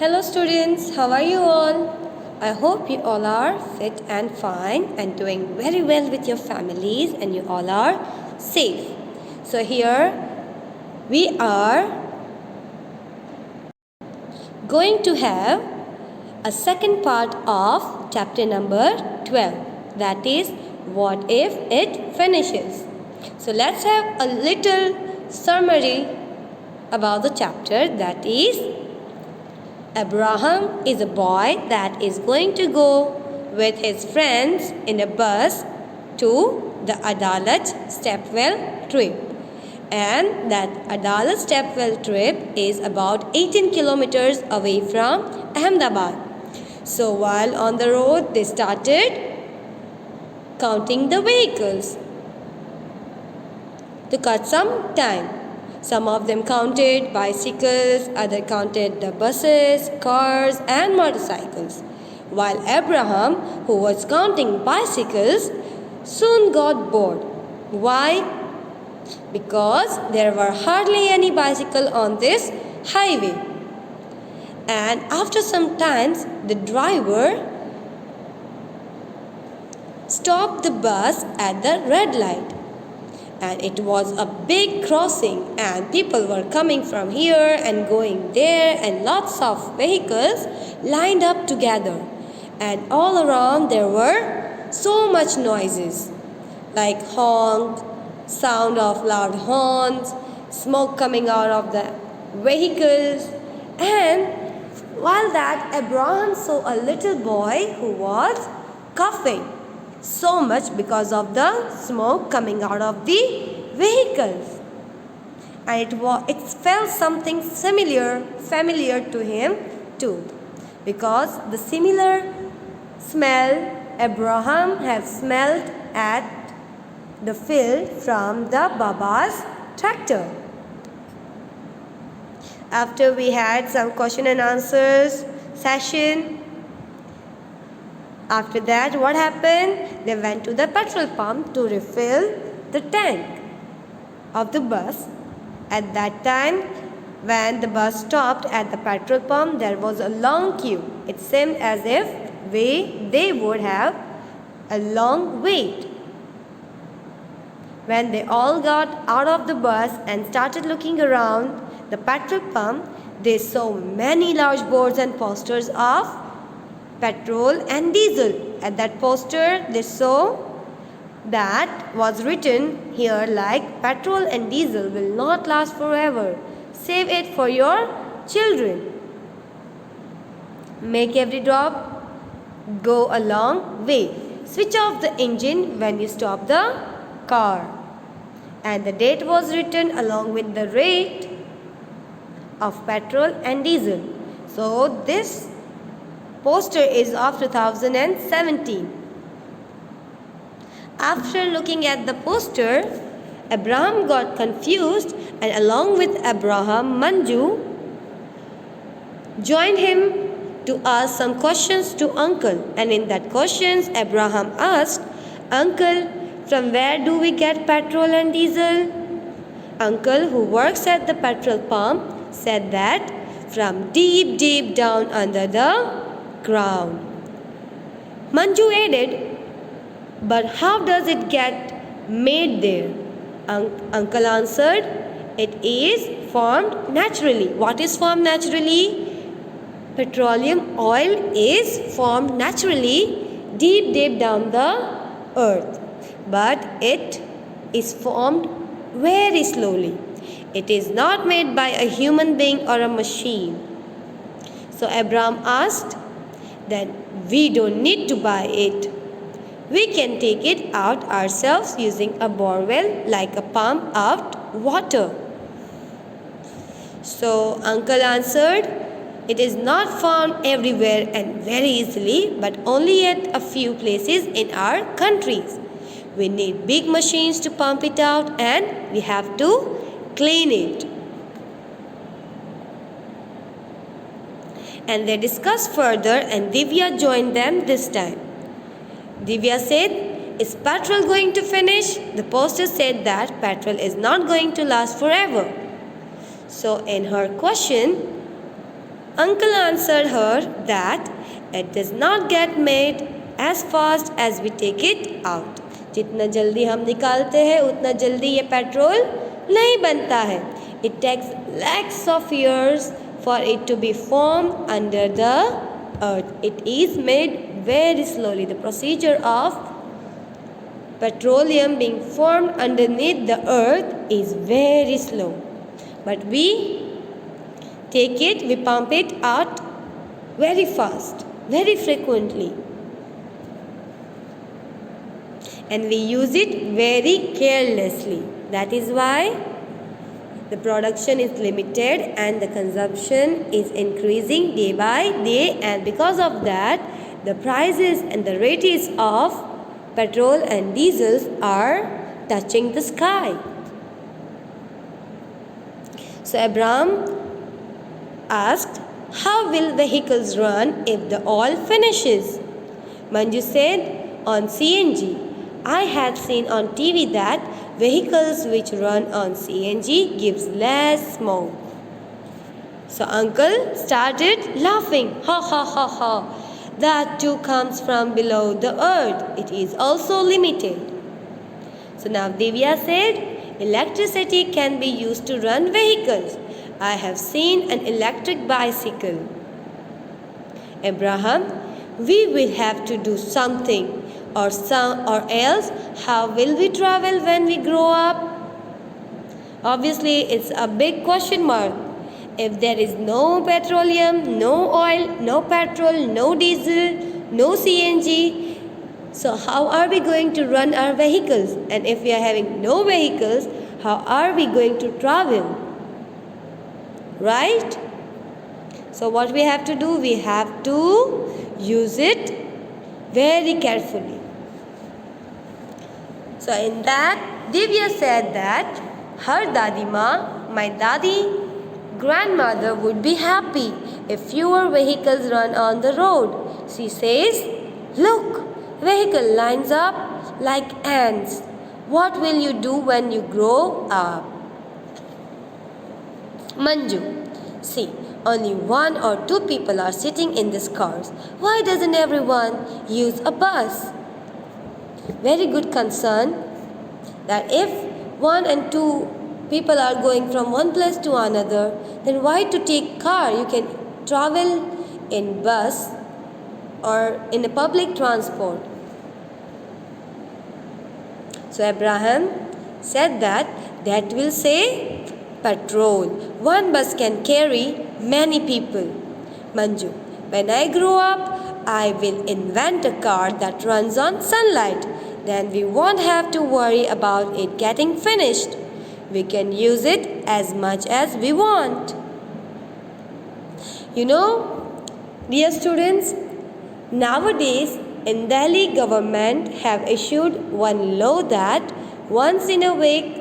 Hello students, how are you all? I hope you all are fit and fine and doing very well with your families and you all are safe. So here we are going to have a second part of chapter number 12, that is what if it finishes. So let's have a little summary about the chapter, that is Abraham is a boy that is going to go with his friends in a bus to the Adalat Stepwell trip. And that Adalat Stepwell trip is about 18 kilometers away from Ahmedabad. So while on the road, they started counting the vehicles to cut some time. Some of them counted bicycles, others counted the buses, cars and motorcycles. While Abraham, who was counting bicycles, soon got bored. Why? Because there were hardly any bicycles on this highway. And after some time, the driver stopped the bus at the red light. And it was a big crossing and people were coming from here and going there and lots of vehicles lined up together. And all around there were so much noises like honk, sound of loud horns, smoke coming out of the vehicles. And while that, Abraham saw a little boy who was coughing so much because of the smoke coming out of the vehicles, and it felt something familiar to him too, because the similar smell Abraham had smelled at the field from the Baba's tractor. After we had some question and answers session, after that, what happened? They went to the petrol pump to refill the tank of the bus. At that time, when the bus stopped at the petrol pump, there was a long queue. It seemed as if they would have a long wait. When they all got out of the bus and started looking around the petrol pump, they saw many large boards and posters of petrol and diesel. At that poster, they saw that was written here like petrol and diesel will not last forever. Save it for your children. Make every drop go a long way. Switch off the engine when you stop the car. And the date was written along with the rate of petrol and diesel. So this poster is of 2017. After looking at the poster, Abraham got confused, and along with Abraham, Manju joined him to ask some questions to uncle. And in that questions, Abraham asked, "Uncle, from where do we get petrol and diesel?" Uncle, who works at the petrol pump, said that from deep down under the ground. Manju added, "But how does it get made there?" Uncle answered, "It is formed naturally." What is formed naturally? Petroleum oil is formed naturally deep down the earth. But it is formed very slowly. It is not made by a human being or a machine. So Abraham asked, "Then we don't need to buy it. We can take it out ourselves using a borewell like a pump out water." So uncle answered, "It is not found everywhere and very easily, but only at a few places in our countries. We need big machines to pump it out and we have to clean it." And they discussed further and Divya joined them this time. Divya said, "Is petrol going to finish?" The poster said that petrol is not going to last forever. So in her question, Uncle answered her that it does not get made as fast as we take it out. जितना जल्दी हम निकालते हैं उतना जल्दी ये petrol नहीं बनता है. It takes lakhs of years for it to be formed under the earth. It is made very slowly. The procedure of petroleum being formed underneath the earth is very slow. But we take it, we pump it out very fast, very frequently. And we use it very carelessly. That is why the production is limited and the consumption is increasing day by day, and because of that the prices and the rates of petrol and diesels are touching the sky. So Abraham asked, how will vehicles run if the oil finishes? Manju said, on CNG. I had seen on TV that vehicles which run on CNG gives less smoke. So uncle started laughing. Ha ha ha ha. That too comes from below the earth. It is also limited. So now Divya said, electricity can be used to run vehicles. I have seen an electric bicycle. Abraham, we will have to do something, or else how will we travel when we grow up? Obviously, it's a big question mark. If there is no petroleum, no oil, no petrol, no diesel, no CNG, so how are we going to run our vehicles? And if we are having no vehicles, how are we going to travel? Right? So what we have to do? We have to use it very carefully. So in that, Divya said that her Dadima, my Dadi, grandmother, would be happy if fewer vehicles run on the road. She says, look, vehicle lines up like ants. What will you do when you grow up? Manju, see, only one or two people are sitting in these cars. Why doesn't everyone use a bus? Very good concern that if one and two people are going from one place to another, then why to take car? You can travel in bus or in a public transport. So Abraham said that will save petrol. One bus can carry many people. Manju, when I grow up, I will invent a car that runs on sunlight. Then we won't have to worry about it getting finished. We can use it as much as we want. You know, dear students, nowadays in Delhi government have issued one law that once in a week,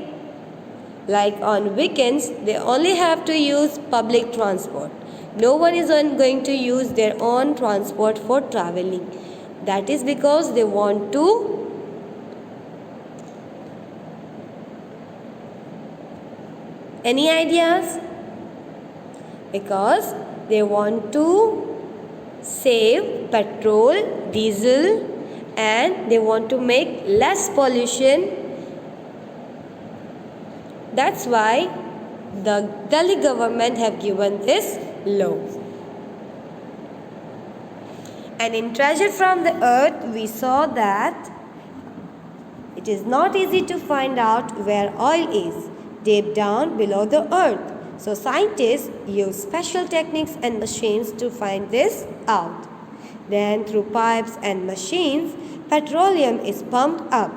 like on weekends, they only have to use public transport. No one is going to use their own transport for traveling. That is because they want to Any ideas? Because they want to save petrol, diesel, and they want to make less pollution. That's why the Delhi government have given this law. And in Treasure from the Earth, we saw that it is not easy to find out where oil is deep down below the earth. So scientists use special techniques and machines to find this out. Then through pipes and machines, petroleum is pumped up.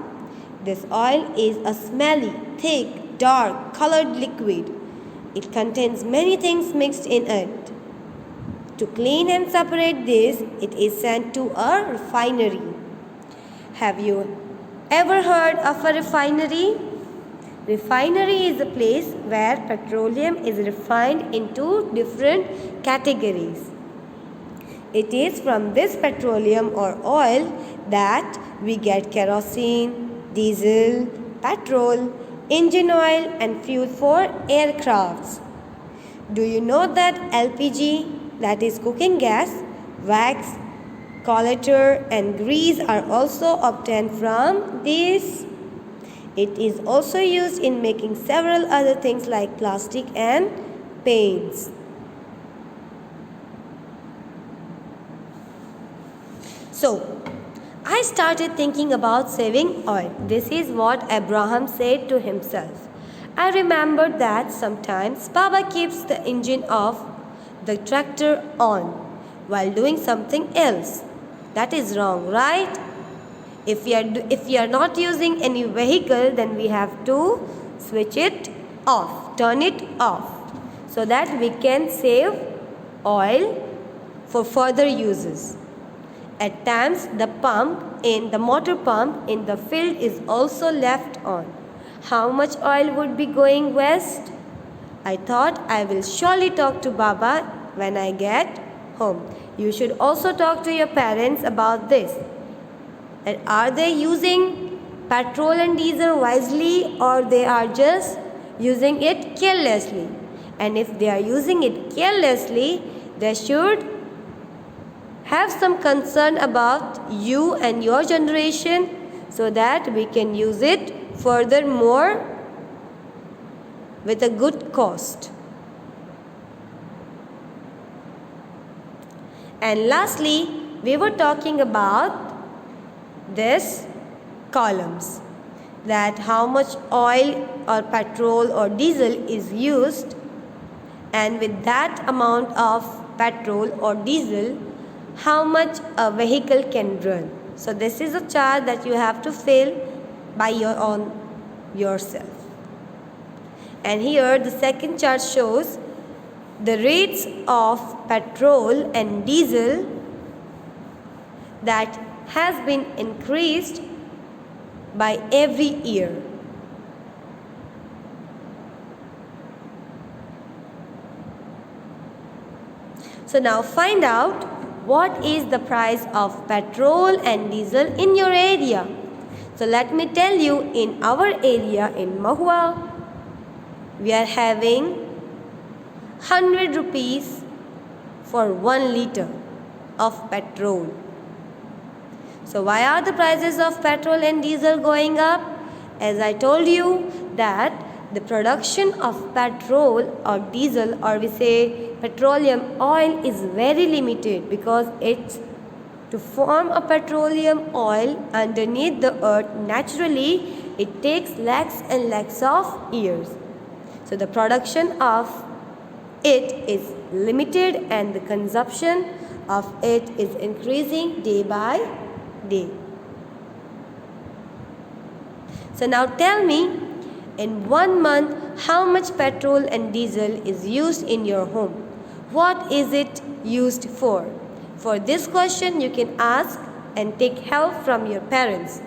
This oil is a smelly, thick, dark, colored liquid. It contains many things mixed in it. To clean and separate this, it is sent to a refinery. Have you ever heard of a refinery? Refinery is a place where petroleum is refined into different categories. It is from this petroleum or oil that we get kerosene, diesel, petrol, engine oil and fuel for aircrafts. Do you know that LPG that is cooking gas, wax, color, and grease are also obtained from this. It is also used in making several other things like plastic and paints. So, I started thinking about saving oil. This is what Abraham said to himself. I remembered that sometimes Baba keeps the engine of the tractor on while doing something else. That is wrong, right? If we are not using any vehicle, then we have to switch it off, turn it off, so that we can save oil for further uses. At times, the motor pump in the field is also left on. How much oil would be going waste? I thought I will surely talk to Baba when I get home. You should also talk to your parents about this. And are they using petrol and diesel wisely, or they are just using it carelessly? And if they are using it carelessly, they should have some concern about you and your generation, so that we can use it furthermore with a good cost. And lastly, we were talking about this columns, that how much oil or petrol or diesel is used, and with that amount of petrol or diesel, how much a vehicle can run. So this is a chart that you have to fill by your own yourself. And here the second chart shows the rates of petrol and diesel that has been increased by every year. So now find out what is the price of petrol and diesel in your area. So let me tell you, in our area in Mahua, we are having 100 rupees for 1 liter of petrol. So why are the prices of petrol and diesel going up? As I told you that the production of petrol or diesel, or we say petroleum oil, is very limited, because it's to form a petroleum oil underneath the earth naturally, it takes lakhs and lakhs of years. So the production of it is limited and the consumption of it is increasing day by day. So now tell me, in 1 month, how much petrol and diesel is used in your home? What is it used for? For this question, you can ask and take help from your parents.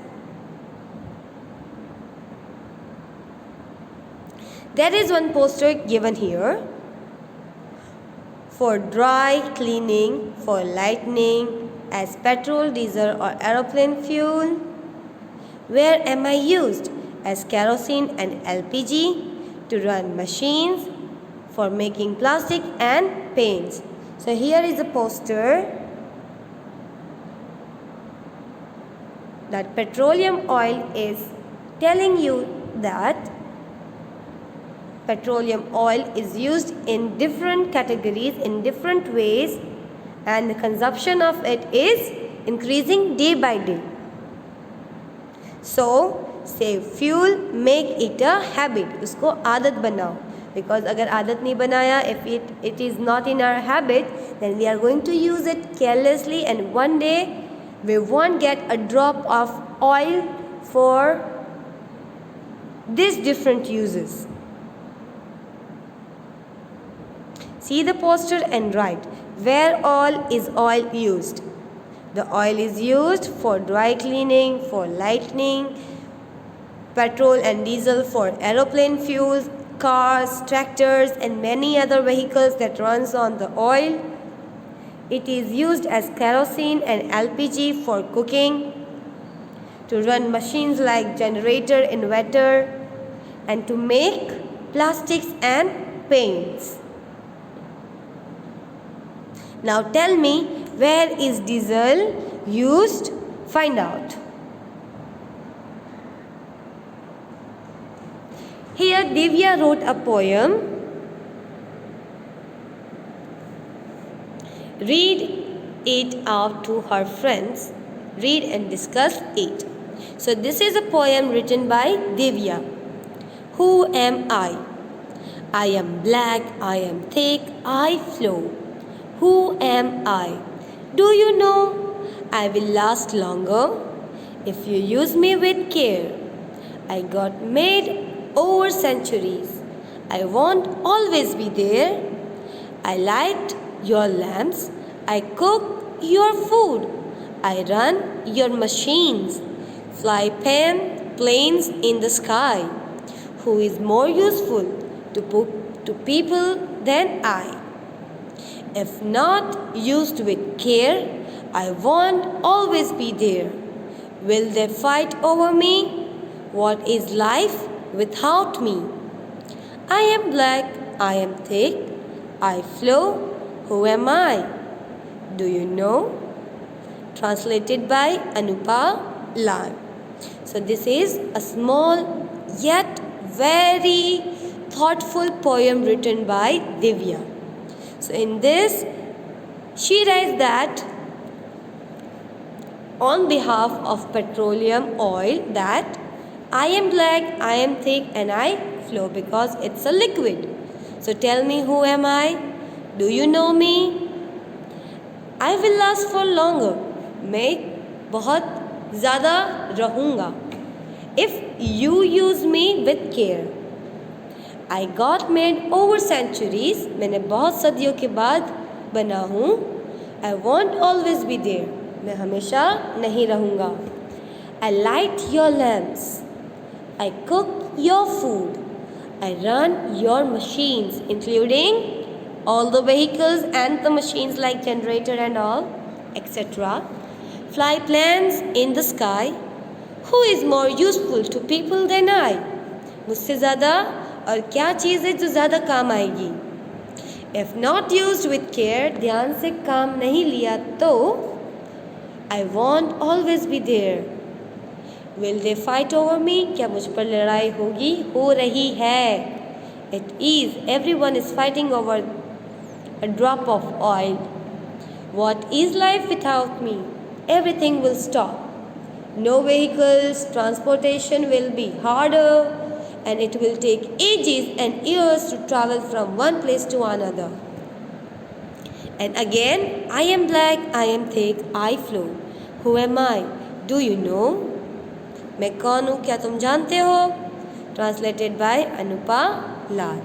There is one poster given here. For dry cleaning, for lightning, as petrol, diesel or aeroplane fuel. Where am I used? As kerosene and LPG, to run machines, for making plastic and paints. So here is a poster that petroleum oil is telling you that petroleum oil is used in different categories, in different ways, and the consumption of it is increasing day by day. So save fuel, make it a habit. उसको आदत बनाओ. Because अगर आदत नहीं बनाया, if it is not in our habit, then we are going to use it carelessly, and one day we won't get a drop of oil for these different uses. See the poster and write, where all is oil used? The oil is used for dry cleaning, for lightning, petrol and diesel for aeroplane fuels, cars, tractors and many other vehicles that runs on the oil. It is used as kerosene and LPG for cooking, to run machines like generator, inverter, and to make plastics and paints. Now tell me, where is diesel used? Find out. Here Divya wrote a poem. Read it out to her friends. Read and discuss it. So this is a poem written by Divya. Who am I? I am black, I am thick, I flow. Who am I? Do you know? I will last longer if you use me with care. I got made over centuries. I won't always be there. I light your lamps. I cook your food. I run your machines. Fly planes in the sky. Who is more useful to people than I? If not used with care, I won't always be there. Will they fight over me? What is life without me? I am black, I am thick, I flow. Who am I? Do you know? Translated by Anupa Lal. So this is a small yet very thoughtful poem written by Divya. So in this, she writes that on behalf of petroleum oil that I am black, I am thick and I flow because it's a liquid. So tell me, who am I? Do you know me? I will last for longer. मैं बहुत ज़्यादा रहूँगा. If you use me with care. I got made over centuries. मैंने बहुत सदियों के बाद बना हूँ. I won't always be there. मैं हमेशा नहीं रहूँगा. I light your lamps. I cook your food. I run your machines, including all the vehicles and the machines like generator and all, etc. Fly planes in the sky. Who is more useful to people than I? मुझसे ज़्यादा और क्या चीज़ है जो ज़्यादा काम आएगी? If not used with care, ध्यान से काम नहीं लिया तो I won't always be there. Will they fight over me? क्या मुझ पर लड़ाई होगी? हो रही है. It is. Everyone is fighting over a drop of oil. What is life without me? Everything will stop. No vehicles, transportation will be harder, and it will take ages and years to travel from one place to another. And again, I am black, I am thick, I flow. Who am I? Do you know? मैं कौन हूँ? क्या तुम जानते हो? Translated by Anupa Lal.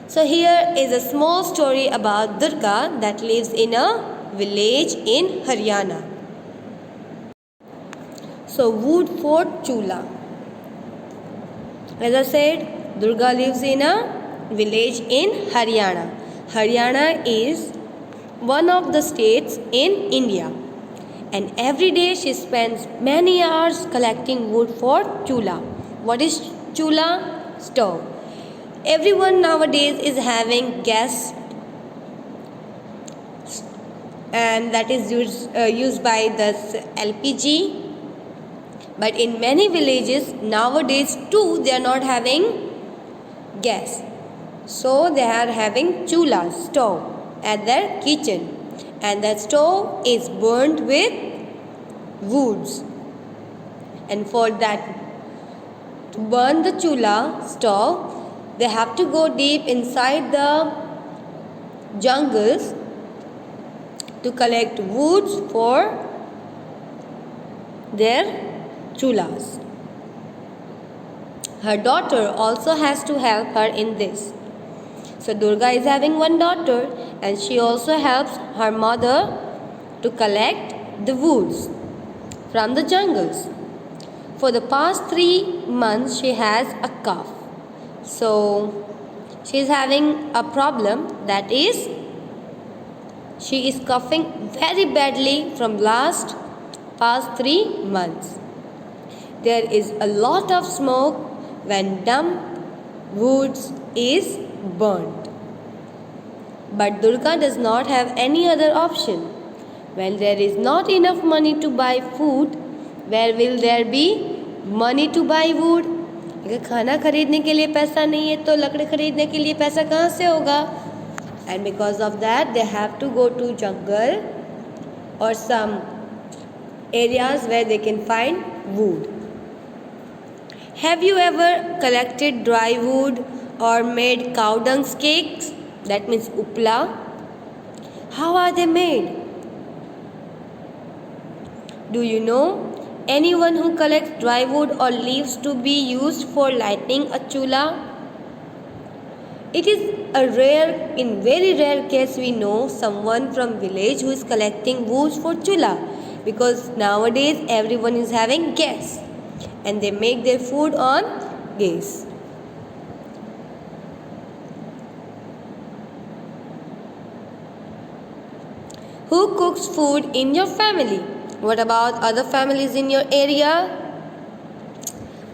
So here is a small story about Durga that lives in a village in Haryana. So wood for chula. As I said, Durga lives in a village in Haryana. Haryana is one of the states in India. And every day she spends many hours collecting wood for chula. What is chula? Stove. Everyone nowadays is having gas, and that is used by the LPG. But in many villages nowadays too, they are not having gas. So they are having chula, stove, at their kitchen. And that stove is burned with woods. And for that, to burn the chula stove, they have to go deep inside the jungles to collect woods for their chulas. Her daughter also has to help her in this. So Durga is having one daughter, and she also helps her mother to collect the woods from the jungles. For the past 3 months, she has a cough. So she is having a problem, that is, she is coughing very badly from past 3 months. There is a lot of smoke when dumped wood is burnt. But Durga does not have any other option. When there is not enough money to buy food, where will there be money to buy wood? अगर खाना खरीदने के लिए पैसा नहीं है तो लकड़ी खरीदने के लिए पैसा कहाँ से होगा? And because of that, they have to go to jungle or some areas where they can find wood. Have you ever collected dry wood or made cow dung cakes? That means upla. How are they made? Do you know anyone who collects dry wood or leaves to be used for lighting a chula? It is in very rare case we know someone from village who is collecting wood for chula, because nowadays everyone is having gas and they make their food on gas. Who cooks food in your family? What about other families in your area?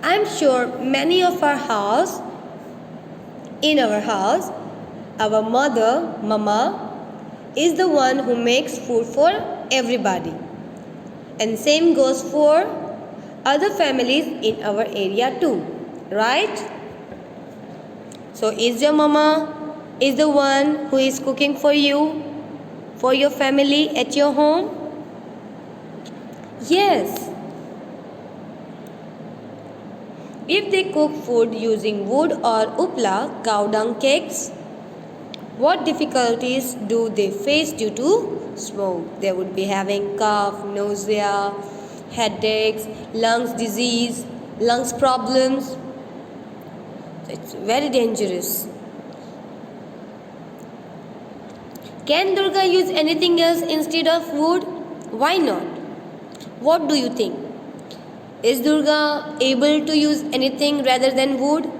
I'm sure many of in our house, our mother, Mama, is the one who makes food for everybody. And same goes for other families in our area too, right? So is your Mama is the one who is cooking for you, for your family at your home? Yes. If they cook food using wood or upla, cow dung cakes, what difficulties do they face due to smoke? They would be having cough, nausea, headaches, lungs disease, lungs problems. It's very dangerous. Can Durga use anything else instead of wood? Why not? What do you think? Is Durga able to use anything rather than wood?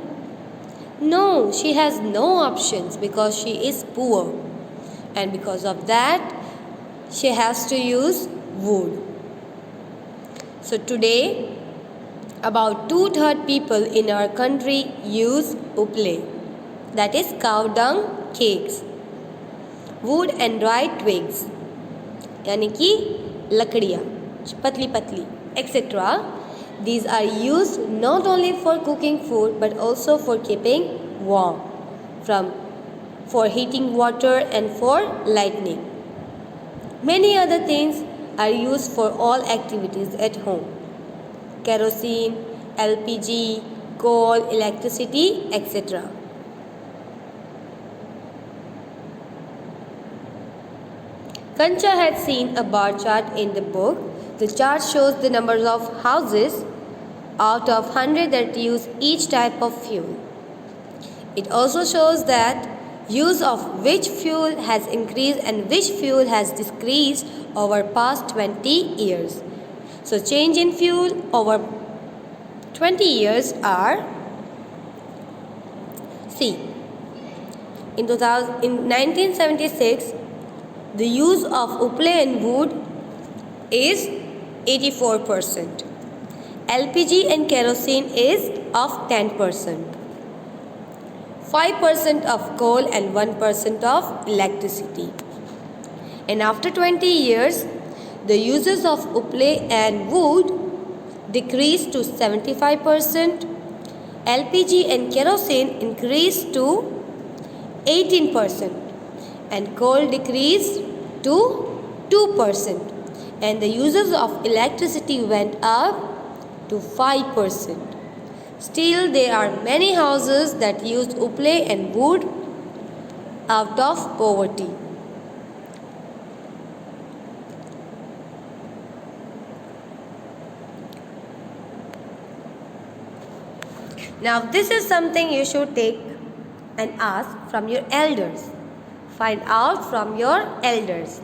No, she has no options because she is poor. And because of that, she has to use wood. So today, about 2/3 people in our country use uple, that is cow dung cakes, wood and dry twigs, यानी कि लकड़ियाँ, पतली पतली, etc. These are used not only for cooking food but also for keeping warm, for heating water and for lighting. Many other things are used for all activities at home: kerosene, LPG, coal, electricity, etc. Kancha had seen a bar chart in the book. The chart shows the numbers of houses out of 100 that use each type of fuel. It also shows that use of which fuel has increased and which fuel has decreased over past 20 years. So change in fuel over 20 years are, see, in 1976 the use of uple and wood is 84%. LPG and kerosene is of 10%. 5% of coal and 1% of electricity. And after 20 years, the uses of uple and wood decreased to 75%. LPG and kerosene increased to 18%. And coal decreased to 2%. And the uses of electricity went up to 5%. Still, there are many houses that use uple and wood out of poverty. Now, this is something you should take and ask from your elders. Find out from your elders.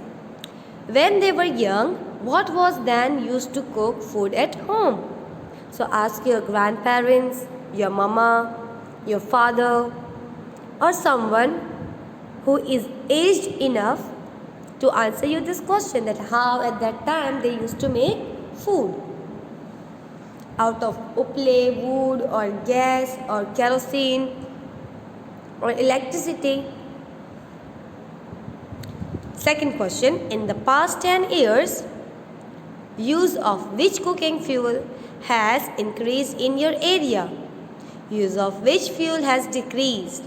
When they were young, what was then used to cook food at home? So ask your grandparents, your mama, your father, or someone who is aged enough to answer you this question, that how at that time they used to make food. Out of uple, wood or gas or kerosene or electricity? Second question, in the past 10 years, use of which cooking fuel has increased in your area? Use of which fuel has decreased?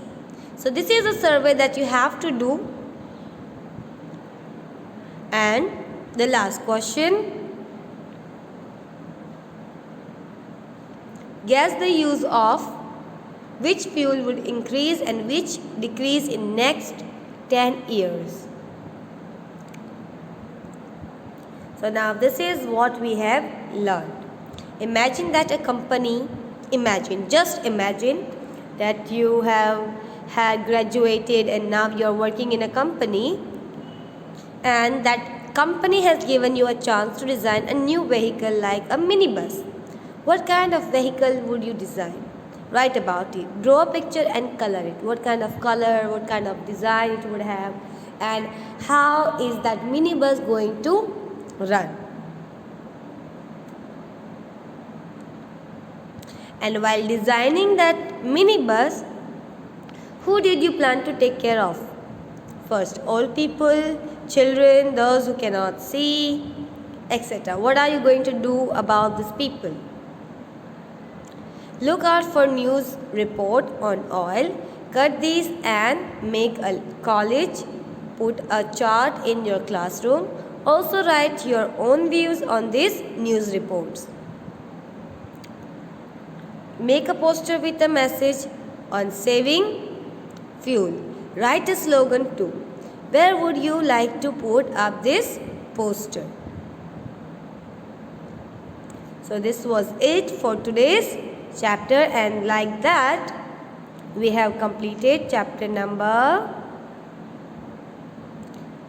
So this is a survey that you have to do. And the last question, guess the use of which fuel would increase and which decrease in next 10 years. So now this is what we have learned. Imagine that a company, just imagine that you had graduated and now you are working in a company, and that company has given you a chance to design a new vehicle like a minibus. What kind of vehicle would you design? Write about it. Draw a picture and color it. What kind of color, what kind of design it would have, and how is that minibus going to run? And while designing that minibus, who did you plan to take care of? First, old people, children, those who cannot see, etc. What are you going to do about these people? Look out for news report on oil. Cut these and make a collage. Put a chart in your classroom. Also write your own views on these news reports. Make a poster with a message on saving fuel. Write a slogan too. Where would you like to put up this poster? So this was it for today's chapter, and like that we have completed chapter number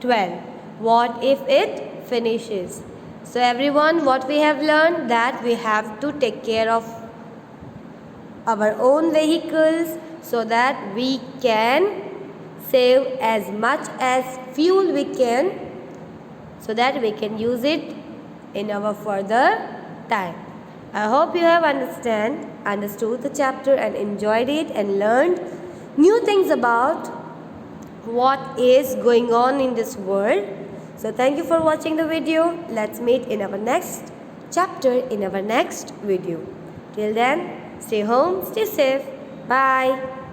12. What if it finishes? So everyone, what we have learned, that we have to take care of our own vehicles so that we can save as much as fuel we can, so that we can use it in our further time. I hope you have understood the chapter and enjoyed it and learned new things about what is going on in this world. So thank you for watching the video. Let's meet in our next chapter in our next video. Till then, stay home, stay safe. Bye.